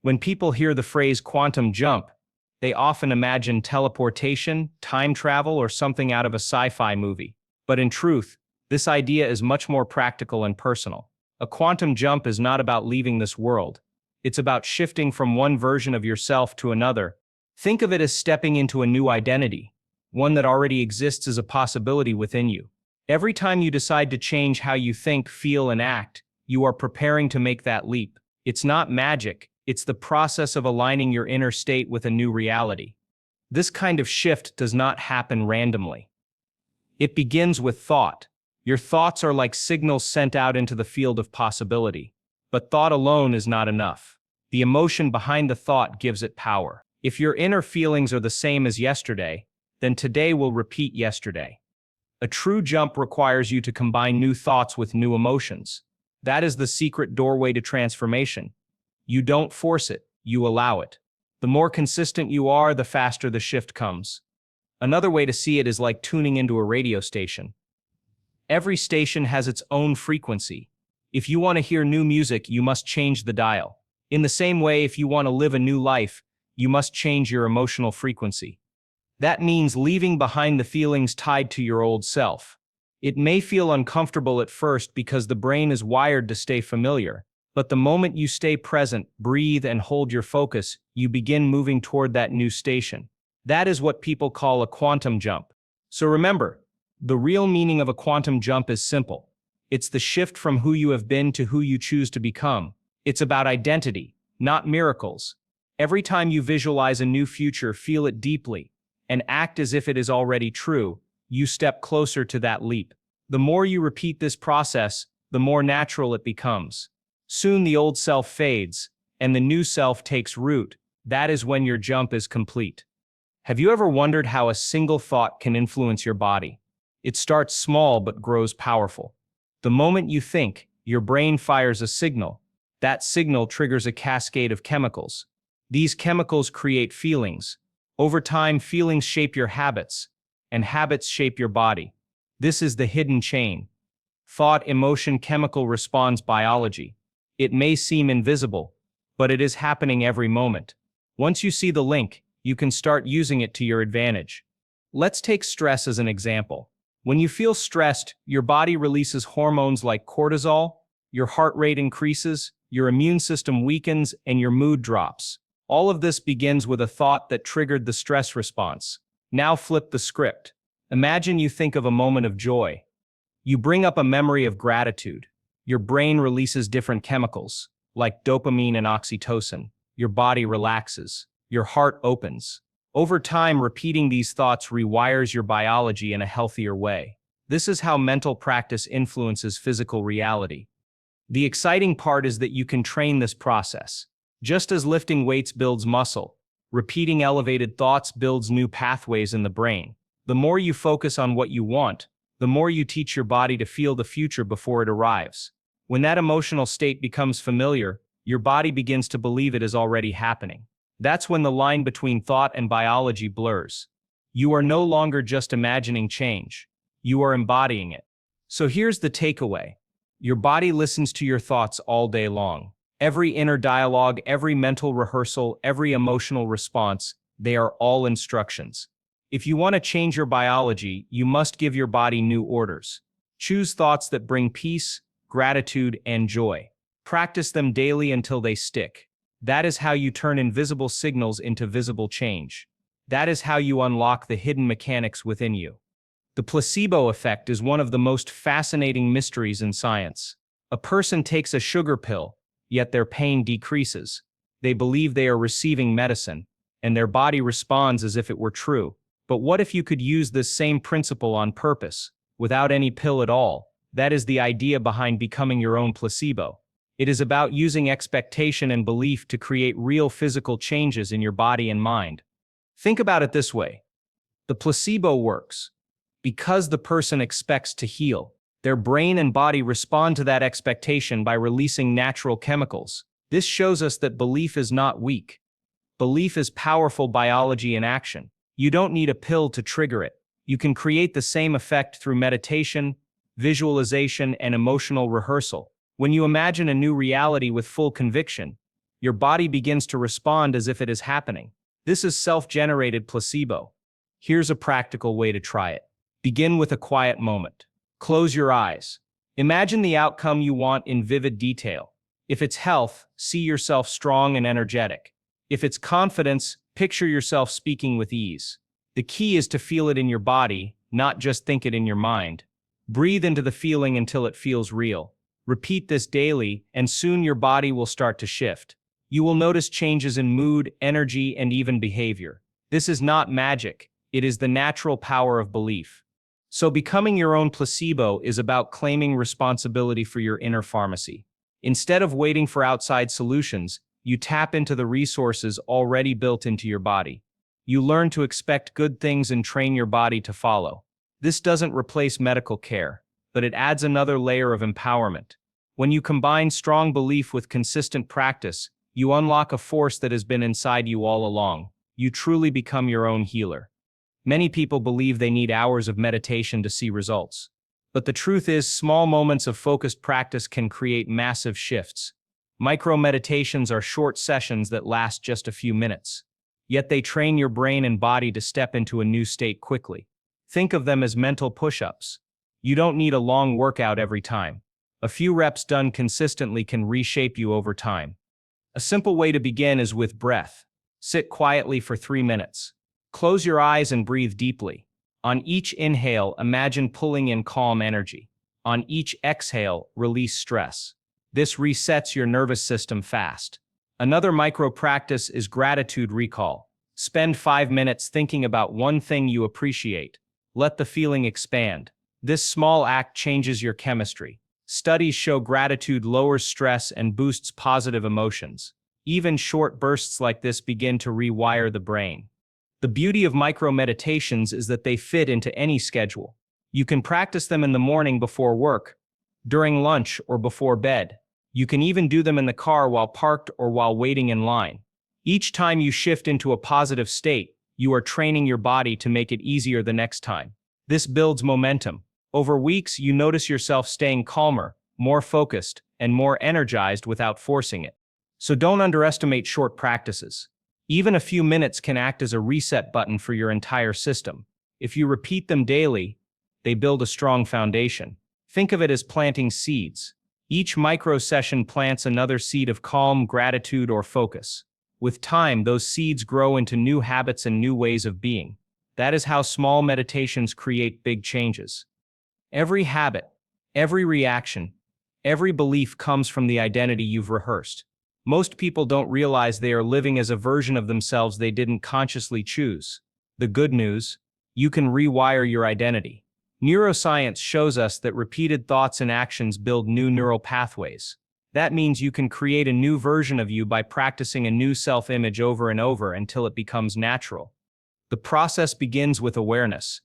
When people hear the phrase quantum jump, they often imagine teleportation, time travel, or something out of a sci-fi movie. But in truth, this idea is much more practical and personal. A quantum jump is not about leaving this world. It's about shifting from one version of yourself to another. Think of it as stepping into a new identity, one that already exists as a possibility within you. Every time you decide to change how you think, feel, and act, you are preparing to make that leap. It's not magic, it's the process of aligning your inner state with a new reality. This kind of shift does not happen randomly. It begins with thought. Your thoughts are like signals sent out into the field of possibility. But thought alone is not enough. The emotion behind the thought gives it power. If your inner feelings are the same as yesterday, then today will repeat yesterday. A true jump requires you to combine new thoughts with new emotions. That is the secret doorway to transformation. You don't force it, you allow it. The more consistent you are, the faster the shift comes. Another way to see it is like tuning into a radio station. Every station has its own frequency. If you want to hear new music, you must change the dial. In the same way, if you want to live a new life, you must change your emotional frequency. That means leaving behind the feelings tied to your old self. It may feel uncomfortable at first because the brain is wired to stay familiar, but the moment you stay present, breathe, and hold your focus, you begin moving toward that new station. That is what people call a quantum jump. So remember, the real meaning of a quantum jump is simple. It's the shift from who you have been to who you choose to become. It's about identity, not miracles. Every time you visualize a new future, feel it deeply, and act as if it is already true, you step closer to that leap. The more you repeat this process, the more natural it becomes. Soon the old self fades, and the new self takes root. That is when your jump is complete. Have you ever wondered how a single thought can influence your body? It starts small but grows powerful. The moment you think, your brain fires a signal. That signal triggers a cascade of chemicals. These chemicals create feelings. Over time, feelings shape your habits, and habits shape your body. This is the hidden chain. Thought, emotion, chemical response biology. It may seem invisible, but it is happening every moment. Once you see the link, you can start using it to your advantage. Let's take stress as an example. When you feel stressed, your body releases hormones like cortisol, your heart rate increases, your immune system weakens, and your mood drops. All of this begins with a thought that triggered the stress response. Now flip the script. Imagine you think of a moment of joy. You bring up a memory of gratitude. Your brain releases different chemicals, like dopamine and oxytocin. Your body relaxes. Your heart opens. Over time, repeating these thoughts rewires your biology in a healthier way. This is how mental practice influences physical reality. The exciting part is that you can train this process. Just as lifting weights builds muscle, repeating elevated thoughts builds new pathways in the brain. The more you focus on what you want, the more you teach your body to feel the future before it arrives. When that emotional state becomes familiar, your body begins to believe it is already happening. That's when the line between thought and biology blurs. You are no longer just imagining change. You are embodying it. So here's the takeaway. Your body listens to your thoughts all day long. Every inner dialogue, every mental rehearsal, every emotional response, they are all instructions. If you want to change your biology, you must give your body new orders. Choose thoughts that bring peace, gratitude, and joy. Practice them daily until they stick. That is how you turn invisible signals into visible change. That is how you unlock the hidden mechanics within you. The placebo effect is one of the most fascinating mysteries in science. A person takes a sugar pill, yet their pain decreases. They believe they are receiving medicine, and their body responds as if it were true. But what if you could use this same principle on purpose, without any pill at all? That is the idea behind becoming your own placebo. It is about using expectation and belief to create real physical changes in your body and mind. Think about it this way. The placebo works because the person expects to heal. Their brain and body respond to that expectation by releasing natural chemicals. This shows us that belief is not weak. Belief is powerful biology in action. You don't need a pill to trigger it. You can create the same effect through meditation, visualization, and emotional rehearsal. When you imagine a new reality with full conviction, Your body begins to respond as if it is happening. This is self-generated placebo. Here's a practical way to try it. Begin with a quiet moment. Close your eyes. Imagine the outcome you want in vivid detail. If it's health, see yourself strong and energetic. If it's confidence, picture yourself speaking with ease. The key is to feel it in your body, not just think it in your mind. Breathe into the feeling until it feels real. Repeat this daily, and soon your body will start to shift. You will notice changes in mood, energy, and even behavior. This is not magic. It is the natural power of belief. So becoming your own placebo is about claiming responsibility for your inner pharmacy. Instead of waiting for outside solutions, you tap into the resources already built into your body. You learn to expect good things and train your body to follow. This doesn't replace medical care, but it adds another layer of empowerment. When you combine strong belief with consistent practice, you unlock a force that has been inside you all along. You truly become your own healer. Many people believe they need hours of meditation to see results. But the truth is, small moments of focused practice can create massive shifts. Micro-meditations are short sessions that last just a few minutes. Yet they train your brain and body to step into a new state quickly. Think of them as mental push-ups. You don't need a long workout every time. A few reps done consistently can reshape you over time. A simple way to begin is with breath. Sit quietly for 3 minutes. Close your eyes and breathe deeply. On each inhale, imagine pulling in calm energy. On each exhale, release stress. This resets your nervous system fast. Another micro practice is gratitude recall. Spend 5 minutes thinking about one thing you appreciate. Let the feeling expand. This small act changes your chemistry. Studies show gratitude lowers stress and boosts positive emotions. Even short bursts like this begin to rewire the brain. The beauty of micro-meditations is that they fit into any schedule. You can practice them in the morning before work, during lunch, or before bed. You can even do them in the car while parked or while waiting in line. Each time you shift into a positive state, you are training your body to make it easier the next time. This builds momentum. Over weeks, you notice yourself staying calmer, more focused, and more energized without forcing it. So don't underestimate short practices. Even a few minutes can act as a reset button for your entire system. If you repeat them daily, they build a strong foundation. Think of it as planting seeds. Each micro session plants another seed of calm, gratitude, or focus. With time, those seeds grow into new habits and new ways of being. That is how small meditations create big changes. Every habit, every reaction, every belief comes from the identity you've rehearsed. Most people don't realize they are living as a version of themselves they didn't consciously choose. The good news: you can rewire your identity. Neuroscience shows us that repeated thoughts and actions build new neural pathways. That means you can create a new version of you by practicing a new self-image over and over until it becomes natural. The process begins with awareness.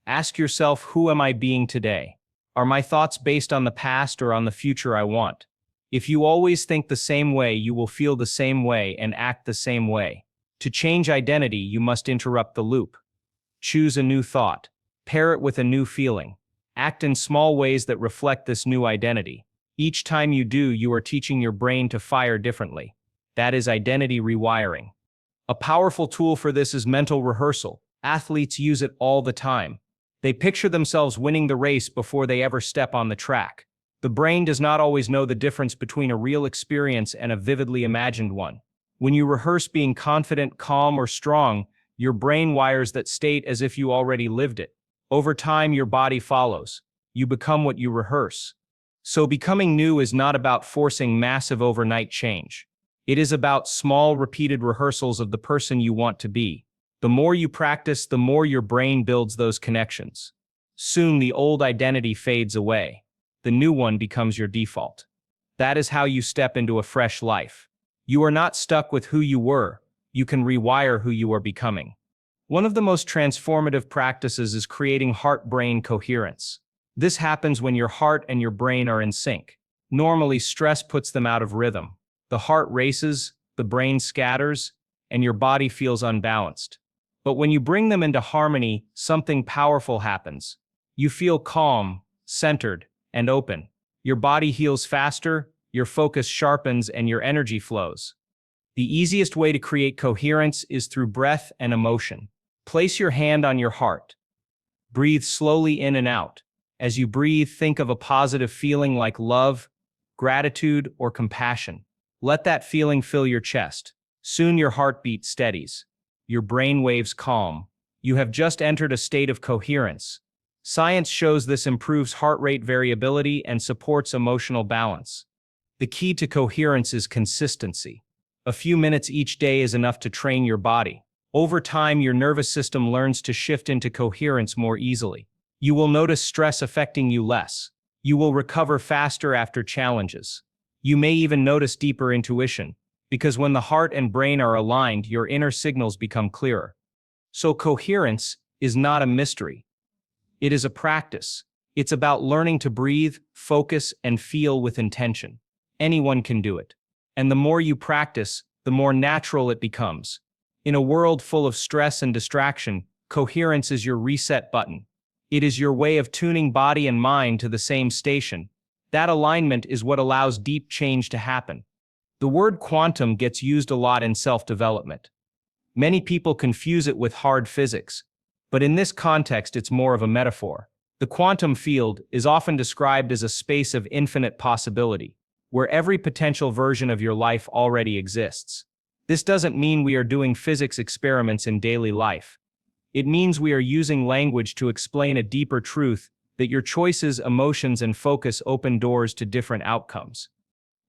Ask yourself, who am I being today? Are my thoughts based on the past or on the future I want? If you always think the same way, you will feel the same way and act the same way. To change identity, you must interrupt the loop. Choose a new thought. Pair it with a new feeling. Act in small ways that reflect this new identity. Each time you do, you are teaching your brain to fire differently. That is identity rewiring. A powerful tool for this is mental rehearsal. Athletes use it all the time. They picture themselves winning the race before they ever step on the track. The brain does not always know the difference between a real experience and a vividly imagined one. When you rehearse being confident, calm, or strong, your brain wires that state as if you already lived it. Over time, your body follows. You become what you rehearse. So becoming new is not about forcing massive overnight change. It is about small, repeated rehearsals of the person you want to be. The more you practice, the more your brain builds those connections. Soon, the old identity fades away. The new one becomes your default. That is how you step into a fresh life. You are not stuck with who you were. You can rewire who you are becoming. One of the most transformative practices is creating heart-brain coherence. This happens when your heart and your brain are in sync. Normally, stress puts them out of rhythm. The heart races, the brain scatters, and your body feels unbalanced. But when you bring them into harmony, something powerful happens. You feel calm, centered, and open. Your body heals faster, your focus sharpens, and your energy flows. The easiest way to create coherence is through breath and emotion. Place your hand on your heart. Breathe slowly in and out. As you breathe, think of a positive feeling like love, gratitude, or compassion. Let that feeling fill your chest. Soon your heartbeat steadies. Your brain waves calm. You have just entered a state of coherence. Science shows this improves heart rate variability and supports emotional balance. The key to coherence is consistency. A few minutes each day is enough to train your body. Over time, your nervous system learns to shift into coherence more easily. You will notice stress affecting you less. You will recover faster after challenges. You may even notice deeper intuition, because when the heart and brain are aligned, your inner signals become clearer. So coherence is not a mystery. It is a practice. It's about learning to breathe, focus, and feel with intention. Anyone can do it. And the more you practice, the more natural it becomes. In a world full of stress and distraction, coherence is your reset button. It is your way of tuning body and mind to the same station. That alignment is what allows deep change to happen. The word quantum gets used a lot in self-development. Many people confuse it with hard physics, but in this context it's more of a metaphor. The quantum field is often described as a space of infinite possibility, where every potential version of your life already exists. This doesn't mean we are doing physics experiments in daily life. It means we are using language to explain a deeper truth that your choices, emotions, and focus open doors to different outcomes.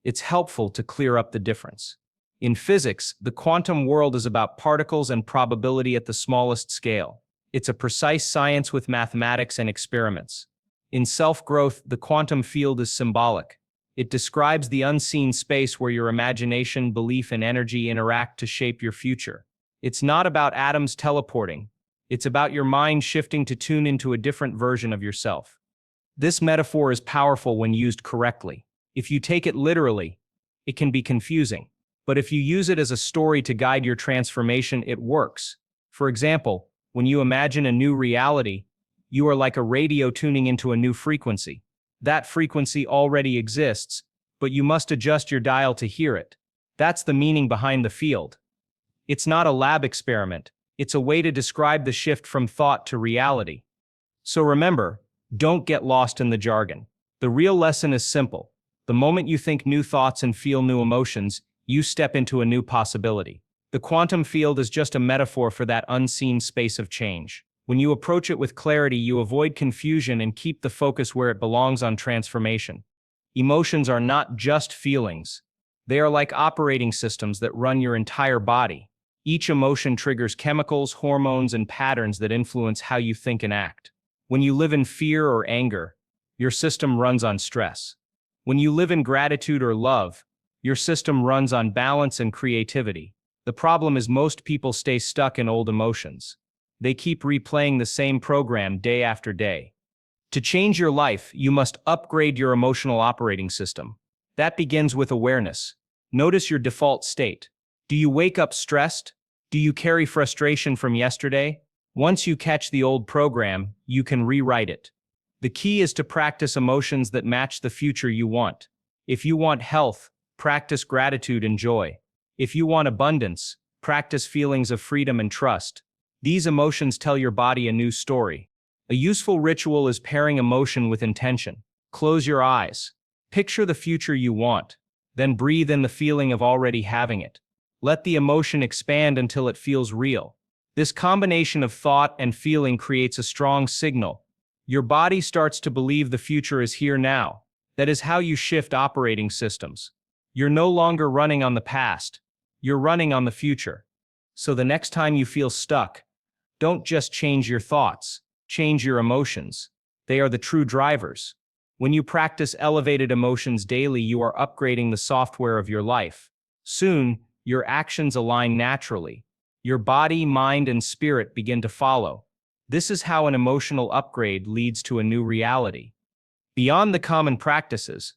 It's helpful to clear up the difference. In physics, the quantum world is about particles and probability at the smallest scale. It's a precise science with mathematics and experiments. In self-growth, the quantum field is symbolic. It describes the unseen space where your imagination, belief, and energy interact to shape your future. It's not about atoms teleporting. It's about your mind shifting to tune into a different version of yourself. This metaphor is powerful when used correctly. If you take it literally, it can be confusing. But if you use it as a story to guide your transformation, it works. For example, when you imagine a new reality, you are like a radio tuning into a new frequency. That frequency already exists, but you must adjust your dial to hear it. That's the meaning behind the field. It's not a lab experiment. It's a way to describe the shift from thought to reality. So remember, don't get lost in the jargon. The real lesson is simple. The moment you think new thoughts and feel new emotions, you step into a new possibility. The quantum field is just a metaphor for that unseen space of change. When you approach it with clarity, you avoid confusion and keep the focus where it belongs on transformation. Emotions are not just feelings. They are like operating systems that run your entire body. Each emotion triggers chemicals, hormones, and patterns that influence how you think and act. When you live in fear or anger, your system runs on stress. When you live in gratitude or love, your system runs on balance and creativity. The problem is most people stay stuck in old emotions. They keep replaying the same program day after day. To change your life, you must upgrade your emotional operating system. That begins with awareness. Notice your default state. Do you wake up stressed? Do you carry frustration from yesterday? Once you catch the old program, you can rewrite it. The key is to practice emotions that match the future you want. If you want health, practice gratitude and joy. If you want abundance, practice feelings of freedom and trust. These emotions tell your body a new story. A useful ritual is pairing emotion with intention. Close your eyes. Picture the future you want. Then breathe in the feeling of already having it. Let the emotion expand until it feels real. This combination of thought and feeling creates a strong signal. Your body starts to believe the future is here now. That is how you shift operating systems. You're no longer running on the past. You're running on the future. So the next time you feel stuck, don't just change your thoughts, change your emotions. They are the true drivers. When you practice elevated emotions daily, you are upgrading the software of your life. Soon, your actions align naturally. Your body, mind, and spirit begin to follow. This is how an emotional upgrade leads to a new reality. Beyond the common practices,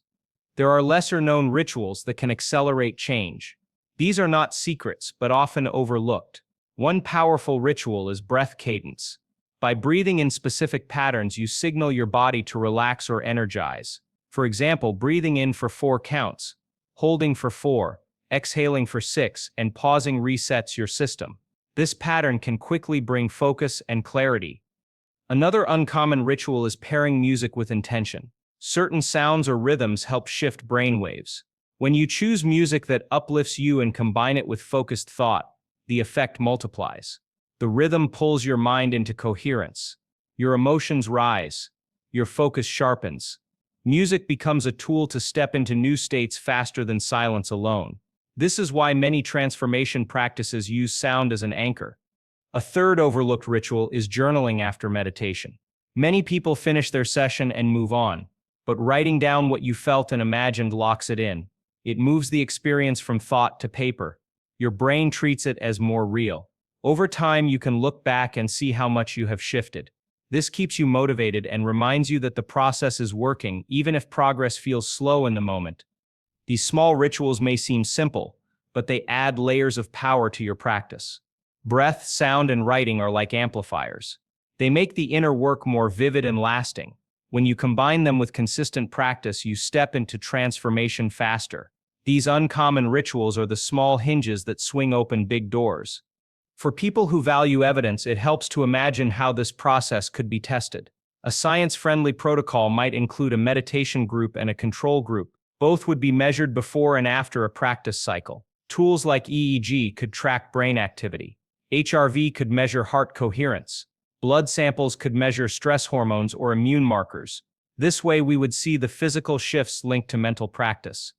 there are lesser-known rituals that can accelerate change. These are not secrets, but often overlooked. One powerful ritual is breath cadence. By breathing in specific patterns, you signal your body to relax or energize. For example, breathing in for 4 counts, Holding for 4, exhaling for 6, and pausing resets your system. This pattern can quickly bring focus and clarity. Another uncommon ritual is pairing music with intention. Certain sounds or rhythms help shift brainwaves. When you choose music that uplifts you and combine it with focused thought, the effect multiplies. The rhythm pulls your mind into coherence. Your emotions rise. Your focus sharpens. Music becomes a tool to step into new states faster than silence alone. This is why many transformation practices use sound as an anchor. A third overlooked ritual is journaling after meditation. Many people finish their session and move on, but writing down what you felt and imagined locks it in. It moves the experience from thought to paper. Your brain treats it as more real. Over time, you can look back and see how much you have shifted. This keeps you motivated and reminds you that the process is working, even if progress feels slow in the moment. These small rituals may seem simple, but they add layers of power to your practice. Breath, sound, and writing are like amplifiers. They make the inner work more vivid and lasting. When you combine them with consistent practice, you step into transformation faster. These uncommon rituals are the small hinges that swing open big doors. For people who value evidence, it helps to imagine how this process could be tested. A science-friendly protocol might include a meditation group and a control group. Both would be measured before and after a practice cycle. Tools like EEG could track brain activity. HRV could measure heart coherence. Blood samples could measure stress hormones or immune markers. This way we would see the physical shifts linked to mental practice.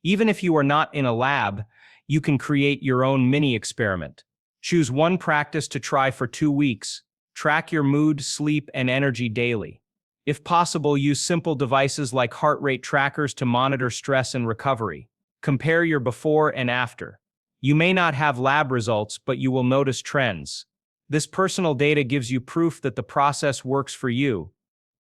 Even if you are not in a lab, you can create your own mini experiment. Choose one practice to try for 2 weeks. Track your mood, sleep, and energy daily. If possible, use simple devices like heart rate trackers to monitor stress and recovery. Compare your before and after. You may not have lab results, but you will notice trends. This personal data gives you proof that the process works for you.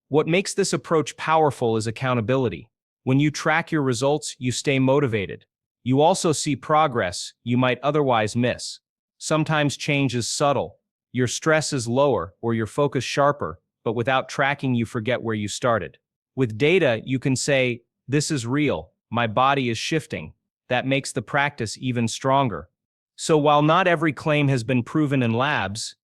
What makes this approach powerful is accountability. When you track your results, you stay motivated. You also see progress you might otherwise miss. Sometimes change is subtle. Your stress is lower or your focus sharper, but without tracking, you forget where you started. With data, you can say, "This is real, my body is shifting." That makes the practice even stronger. So while not every claim has been proven in labs,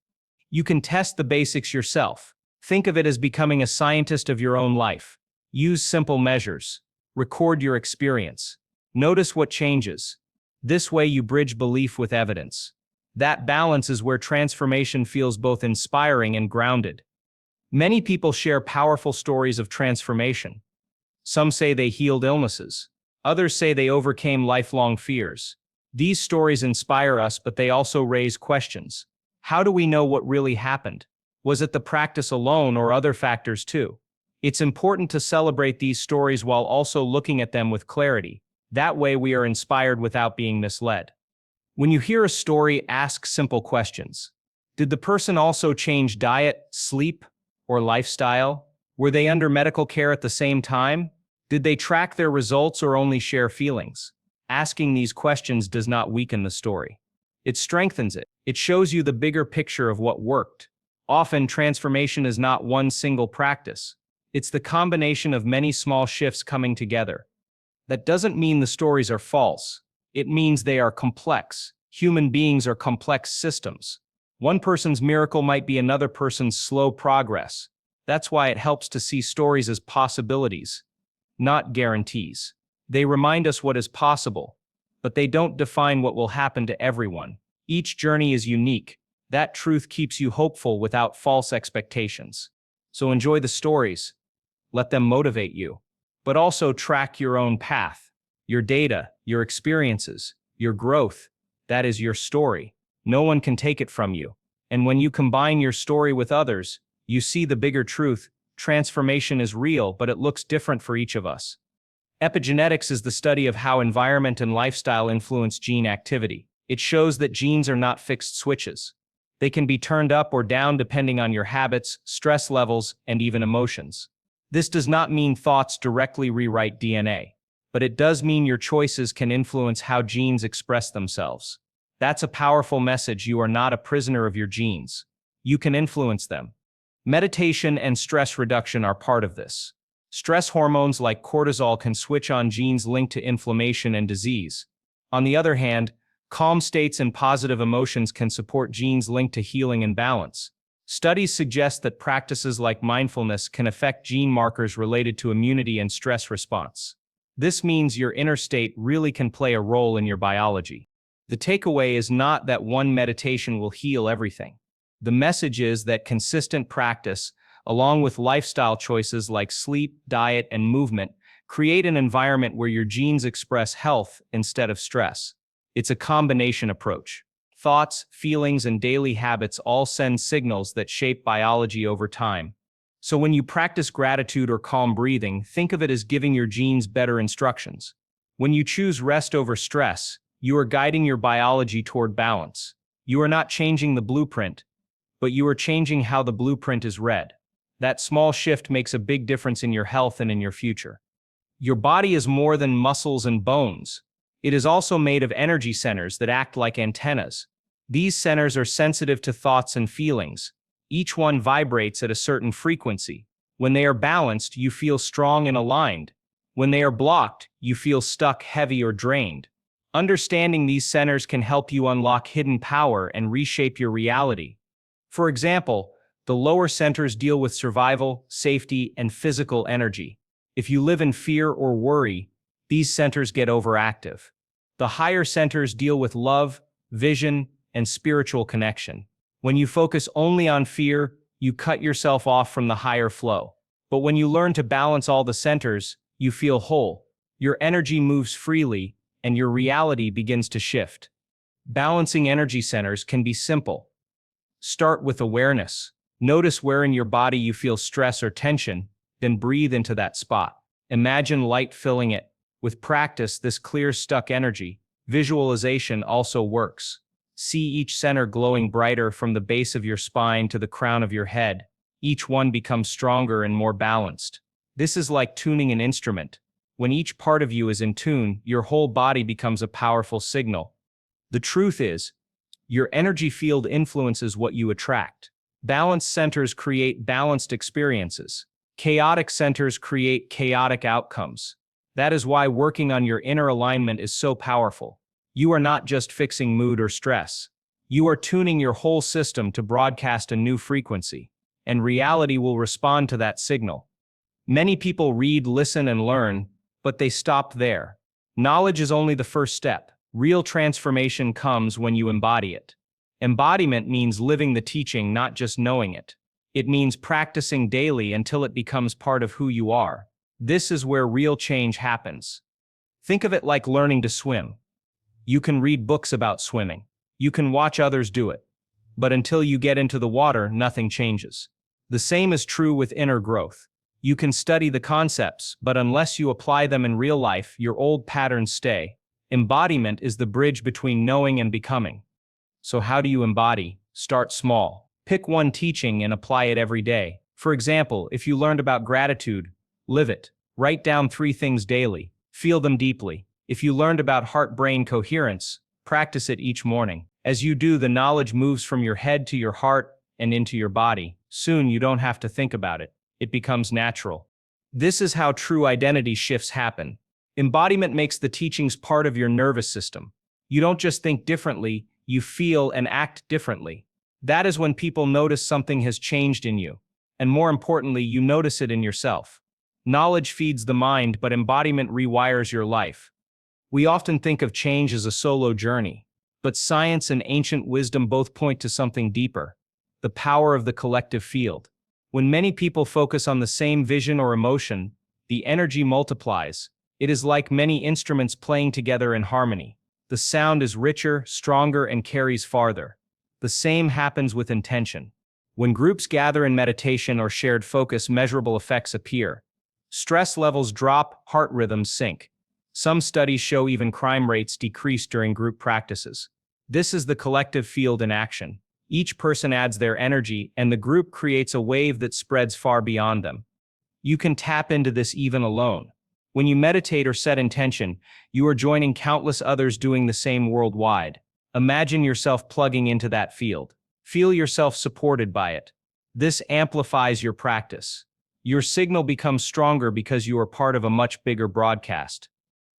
you can test the basics yourself. Think of it as becoming a scientist of your own life. Use simple measures. Record your experience. Notice what changes. This way you bridge belief with evidence. That balance is where transformation feels both inspiring and grounded. Many people share powerful stories of transformation. Some say they healed illnesses. Others say they overcame lifelong fears. These stories inspire us, but they also raise questions. How do we know what really happened? Was it the practice alone or other factors too? It's important to celebrate these stories while also looking at them with clarity. That way we are inspired without being misled. When you hear a story, ask simple questions. Did the person also change diet, sleep, or lifestyle? Were they under medical care at the same time? Did they track their results or only share feelings? Asking these questions does not weaken the story. It strengthens it. It shows you the bigger picture of what worked. Often, transformation is not one single practice. It's the combination of many small shifts coming together. That doesn't mean the stories are false. It means they are complex. Human beings are complex systems. One person's miracle might be another person's slow progress. That's why it helps to see stories as possibilities, not guarantees. They remind us what is possible, but they don't define what will happen to everyone. Each journey is unique. That truth keeps you hopeful without false expectations. So enjoy the stories. Let them motivate you. But also track your own path. Your data, your experiences, your growth. That is your story. No one can take it from you. And when you combine your story with others, you see the bigger truth. Transformation is real, but it looks different for each of us. Epigenetics is the study of how environment and lifestyle influence gene activity. It shows that genes are not fixed switches. They can be turned up or down depending on your habits, stress levels, and even emotions. This does not mean thoughts directly rewrite DNA, but it does mean your choices can influence how genes express themselves. That's a powerful message. You are not a prisoner of your genes. You can influence them. Meditation and stress reduction are part of this. Stress hormones like cortisol can switch on genes linked to inflammation and disease. On the other hand, calm states and positive emotions can support genes linked to healing and balance. Studies suggest that practices like mindfulness can affect gene markers related to immunity and stress response. This means your inner state really can play a role in your biology. The takeaway is not that one meditation will heal everything. The message is that consistent practice, along with lifestyle choices like sleep, diet, and movement, create an environment where your genes express health instead of stress. It's a combination approach. Thoughts, feelings, and daily habits all send signals that shape biology over time. So when you practice gratitude or calm breathing, think of it as giving your genes better instructions. When you choose rest over stress, you are guiding your biology toward balance. You are not changing the blueprint, but you are changing how the blueprint is read. That small shift makes a big difference in your health and in your future. Your body is more than muscles and bones. It is also made of energy centers that act like antennas. These centers are sensitive to thoughts and feelings. Each one vibrates at a certain frequency. When they are balanced, you feel strong and aligned. When they are blocked, you feel stuck, heavy, or drained. Understanding these centers can help you unlock hidden power and reshape your reality. For example, the lower centers deal with survival, safety, and physical energy. If you live in fear or worry, these centers get overactive. The higher centers deal with love, vision, and spiritual connection. When you focus only on fear, you cut yourself off from the higher flow. But when you learn to balance all the centers, you feel whole. Your energy moves freely, and your reality begins to shift. Balancing energy centers can be simple. Start with awareness. Notice where in your body you feel stress or tension, then breathe into that spot. Imagine light filling it. With practice, this clears stuck energy. Visualization also works. See each center glowing brighter from the base of your spine to the crown of your head. Each one becomes stronger and more balanced. This is like tuning an instrument. When each part of you is in tune, your whole body becomes a powerful signal. The truth is, your energy field influences what you attract. Balanced centers create balanced experiences. Chaotic centers create chaotic outcomes. That is why working on your inner alignment is so powerful. You are not just fixing mood or stress. You are tuning your whole system to broadcast a new frequency, and reality will respond to that signal. Many people read, listen, and learn, but they stop there. Knowledge is only the first step. Real transformation comes when you embody it. Embodiment means living the teaching, not just knowing it. It means practicing daily until it becomes part of who you are. This is where real change happens. Think of it like learning to swim. You can read books about swimming. You can watch others do it. But until you get into the water, nothing changes. The same is true with inner growth. You can study the concepts, but unless you apply them in real life, your old patterns stay. Embodiment is the bridge between knowing and becoming. So how do you embody? Start small. Pick one teaching and apply it every day. For example, if you learned about gratitude, live it. Write down 3 things daily. Feel them deeply. If you learned about heart-brain coherence, practice it each morning. As you do, the knowledge moves from your head to your heart and into your body. Soon you don't have to think about it. It becomes natural. This is how true identity shifts happen. Embodiment makes the teachings part of your nervous system. You don't just think differently, you feel and act differently. That is when people notice something has changed in you. And more importantly, you notice it in yourself. Knowledge feeds the mind, but embodiment rewires your life. We often think of change as a solo journey, but science and ancient wisdom both point to something deeper: the power of the collective field. When many people focus on the same vision or emotion, the energy multiplies. It is like many instruments playing together in harmony. The sound is richer, stronger, and carries farther. The same happens with intention. When groups gather in meditation or shared focus, measurable effects appear. Stress levels drop, heart rhythms sync. Some studies show even crime rates decrease during group practices. This is the collective field in action. Each person adds their energy, and the group creates a wave that spreads far beyond them. You can tap into this even alone. When you meditate or set intention, you are joining countless others doing the same worldwide. Imagine yourself plugging into that field. Feel yourself supported by it. This amplifies your practice. Your signal becomes stronger because you are part of a much bigger broadcast.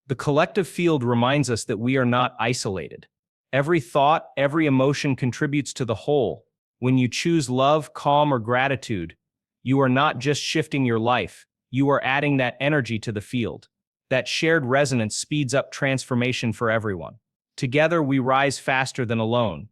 The collective field reminds us that we are not isolated. Every thought, every emotion contributes to the whole. When you choose love, calm, or gratitude, you are not just shifting your life, you are adding that energy to the field. That shared resonance speeds up transformation for everyone. Together we rise faster than alone.